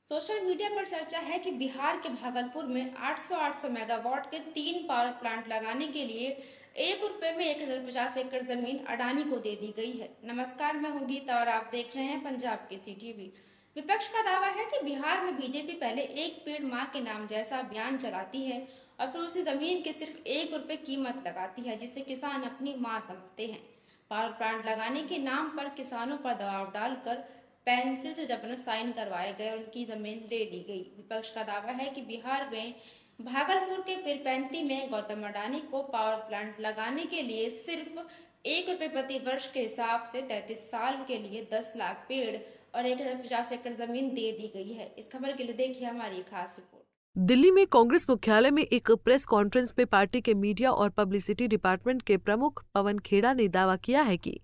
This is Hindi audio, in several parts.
सोशल मीडिया पर चर्चा है कि बिहार के भागलपुर में 800 मेगावाट के 3 पावर प्लांट लगाने के लिए ₹1 में 1050 एकड़ जमीन अडानी को दे दी गई है। नमस्कार, मैं हूं गीता और आप देख रहे हैं पंजाब केसरी टीवी। विपक्ष का दावा है कि बिहार में बीजेपी पहले एक पेड़ मां के नाम जैसा अभियान चलाती है और फिर उसी जमीन की सिर्फ ₹1 कीमत लगाती है, जिसे किसान अपनी मां समझते हैं। पावर प्लांट लगाने के नाम पर किसानों पर दबाव डालकर पेंसिल से जब साइन करवाए गए, उनकी जमीन ले ली गई। विपक्ष का दावा है कि बिहार में भागलपुर के पीरपैंती में गौतम अडानी को पावर प्लांट लगाने के लिए सिर्फ ₹1 प्रति वर्ष के हिसाब से 33 साल के लिए 10 लाख पेड़ और 1050 एकड़ जमीन दे दी गई है। इस खबर के लिए देखिए हमारी खास रिपोर्ट। दिल्ली में कांग्रेस मुख्यालय में एक प्रेस कॉन्फ्रेंस में पार्टी के मीडिया और पब्लिसिटी डिपार्टमेंट के प्रमुख पवन खेड़ा ने दावा किया है कि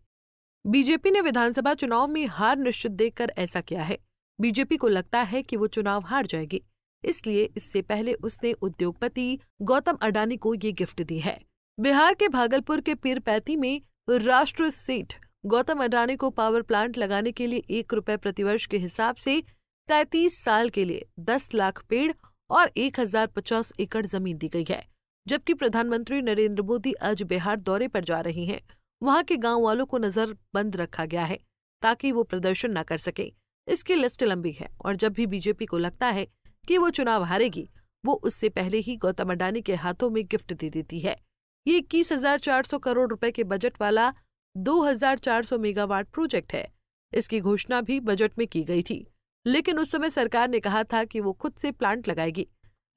बीजेपी ने विधानसभा चुनाव में हार निश्चित देखकर ऐसा किया है। बीजेपी को लगता है कि वो चुनाव हार जाएगी, इसलिए इससे पहले उसने उद्योगपति गौतम अडानी को ये गिफ्ट दी है। बिहार के भागलपुर के पीरपैंती में राष्ट्र सेठ गौतम अडानी को पावर प्लांट लगाने के लिए ₹1 प्रतिवर्ष के हिसाब से 33 साल के लिए 10 लाख पेड़ और 1050 एकड़ जमीन दी गई है। जबकि प्रधानमंत्री नरेंद्र मोदी आज बिहार दौरे पर जा रहे हैं। वहां के गांव वालों को नजरबंद रखा गया है ताकि वो प्रदर्शन न कर सके। इसकी लिस्ट लंबी है और जब भी बीजेपी को लगता है कि वो चुनाव हारेगी, वो उससे पहले ही गौतम अडानी के हाथों में गिफ्ट दे देती है। ये 21,400 करोड़ रुपए के बजट वाला 2,400 मेगावाट प्रोजेक्ट है। इसकी घोषणा भी बजट में की गई थी, लेकिन उस समय सरकार ने कहा था कि वो खुद से प्लांट लगाएगी,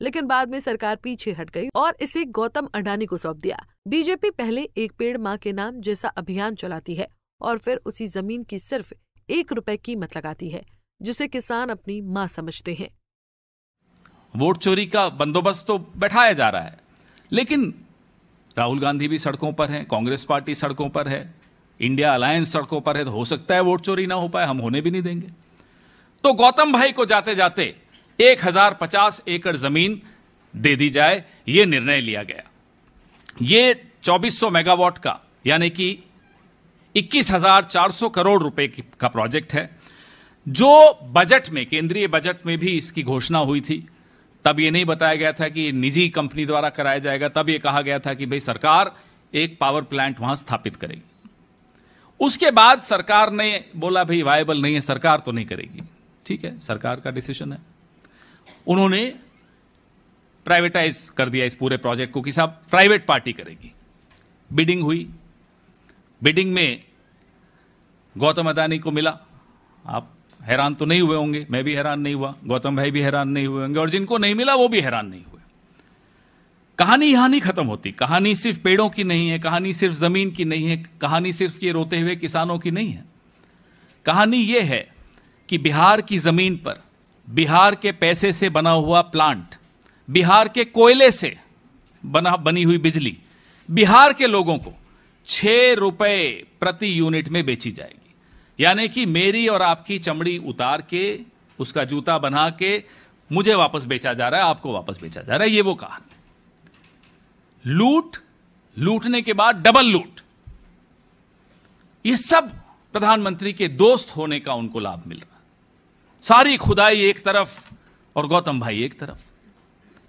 लेकिन बाद में सरकार पीछे हट गई और इसे गौतम अडानी को सौंप दिया। बीजेपी पहले एक पेड़ मां के नाम जैसा अभियान चलाती है और फिर उसी जमीन की सिर्फ ₹1 कीमत लगाती है, जिसे किसान अपनी मां समझते हैं। वोट चोरी का बंदोबस्त तो बैठाया जा रहा है, लेकिन राहुल गांधी भी सड़कों पर हैं, कांग्रेस पार्टी सड़कों पर है, इंडिया अलायंस सड़कों पर है, तो हो सकता है वोट चोरी ना हो पाए, हम होने भी नहीं देंगे। तो गौतम भाई को जाते जाते 1050 एकड़ जमीन दे दी जाए, यह निर्णय लिया गया। ये 2400 मेगावाट का यानी कि 21,400 करोड़ रुपए का प्रोजेक्ट है, जो बजट में, केंद्रीय बजट में भी इसकी घोषणा हुई थी। तब यह नहीं बताया गया था कि निजी कंपनी द्वारा कराया जाएगा, तब यह कहा गया था कि भाई सरकार एक पावर प्लांट वहां स्थापित करेगी। उसके बाद सरकार ने बोला भाई वायबल नहीं है, सरकार तो नहीं करेगी। ठीक है, सरकार का डिसीजन है। उन्होंने प्राइवेटाइज कर दिया इस पूरे प्रोजेक्ट को कि साहब प्राइवेट पार्टी करेगी। बिडिंग हुई, बिडिंग में गौतम अडानी को मिला। आप हैरान तो नहीं हुए होंगे, मैं भी हैरान नहीं हुआ, गौतम भाई भी हैरान नहीं हुए होंगे, और जिनको नहीं मिला वो भी हैरान नहीं हुए। कहानी यहां नहीं खत्म होती। कहानी सिर्फ पेड़ों की नहीं है, कहानी सिर्फ जमीन की नहीं है, कहानी सिर्फ ये रोते हुए किसानों की नहीं है। कहानी ये है कि बिहार की जमीन पर बिहार के पैसे से बना हुआ प्लांट, बिहार के कोयले से बनी हुई बिजली बिहार के लोगों को ₹6 प्रति यूनिट में बेची जाएगी। यानी कि मेरी और आपकी चमड़ी उतार के, उसका जूता बना के मुझे वापस बेचा जा रहा है, आपको वापस बेचा जा रहा है। ये वो कहानी। लूट, लूटने के बाद डबल लूट, ये सब प्रधानमंत्री के दोस्त होने का उनको लाभ मिल रहा है। सारी खुदाई एक तरफ और गौतम भाई एक तरफ,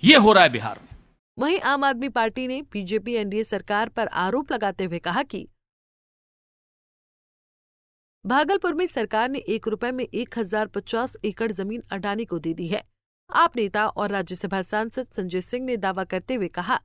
ये हो रहा है बिहार में। वहीं आम आदमी पार्टी ने बीजेपी एनडीए सरकार पर आरोप लगाते हुए कहा कि भागलपुर में सरकार ने ₹1 में 1050 एकड़ जमीन अडानी को दे दी है। आप नेता और राज्यसभा सांसद संजय सिंह ने दावा करते हुए कहा,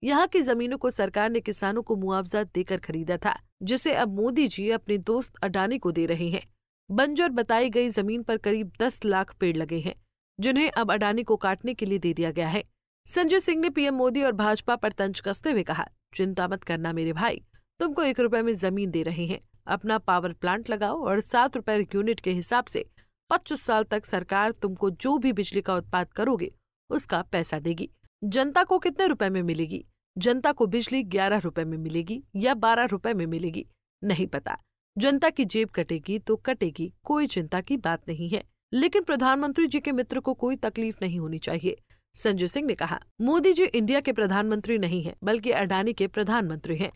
यहाँ की जमीनों को सरकार ने किसानों को मुआवजा देकर खरीदा था, जिसे अब मोदी जी अपने दोस्त अडानी को दे रहे हैं। बंजर बताई गई जमीन पर करीब 10 लाख पेड़ लगे हैं, जिन्हें अब अडानी को काटने के लिए दे दिया गया है। संजय सिंह ने पीएम मोदी और भाजपा पर तंज कसते हुए कहा, चिंता मत करना मेरे भाई, तुमको ₹1 में जमीन दे रहे हैं, अपना पावर प्लांट लगाओ और ₹7 यूनिट के हिसाब से 25 साल तक सरकार तुमको जो भी बिजली का उत्पादन करोगे उसका पैसा देगी। जनता को कितने रुपए में मिलेगी? जनता को बिजली ₹11 में मिलेगी या ₹12 में मिलेगी, नहीं पता। जनता की जेब कटेगी तो कटेगी, कोई चिंता की बात नहीं है, लेकिन प्रधानमंत्री जी के मित्र को कोई तकलीफ नहीं होनी चाहिए। संजय सिंह ने कहा, मोदी जी इंडिया के प्रधानमंत्री नहीं हैं, बल्कि अडानी के प्रधानमंत्री हैं।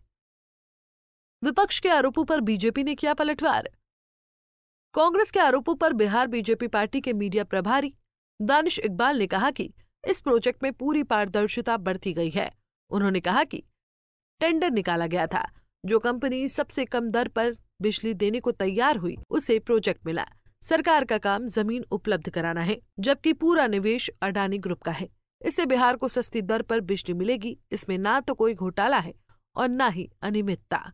विपक्ष के आरोपों पर बीजेपी ने किया पलटवार। कांग्रेस के आरोपों पर बिहार बीजेपी पार्टी के मीडिया प्रभारी दानिश इकबाल ने कहा कि इस प्रोजेक्ट में पूरी पारदर्शिता बरती गई है। उन्होंने कहा कि टेंडर निकाला गया था, जो कंपनी सबसे कम दर पर बिजली देने को तैयार हुई उसे प्रोजेक्ट मिला। सरकार का काम जमीन उपलब्ध कराना है, जबकि पूरा निवेश अडानी ग्रुप का है। इससे बिहार को सस्ती दर पर बिजली मिलेगी। इसमें ना तो कोई घोटाला है और न ही अनियमितता।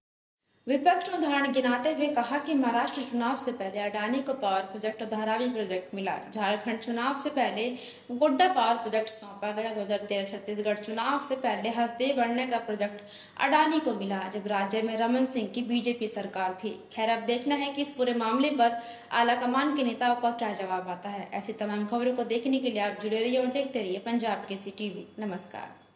विपक्ष ने उदाहरण गिनाते हुए कहा कि महाराष्ट्र चुनाव से पहले अडानी को पावर प्रोजेक्ट और धारावी प्रोजेक्ट मिला। झारखंड चुनाव से पहले गोड्डा पावर प्रोजेक्ट सौंपा गया। 2013 छत्तीसगढ़ चुनाव से पहले हसदेव बढ़ने का प्रोजेक्ट अडानी को मिला, जब राज्य में रमन सिंह की बीजेपी सरकार थी। खैर, अब देखना है कि इस पूरे मामले पर आलाकमान के नेताओं का क्या जवाब आता है। ऐसी तमाम खबरों को देखने के लिए आप जुड़े रहिए और देखते रहिए पंजाब केसरी टीवी। नमस्कार।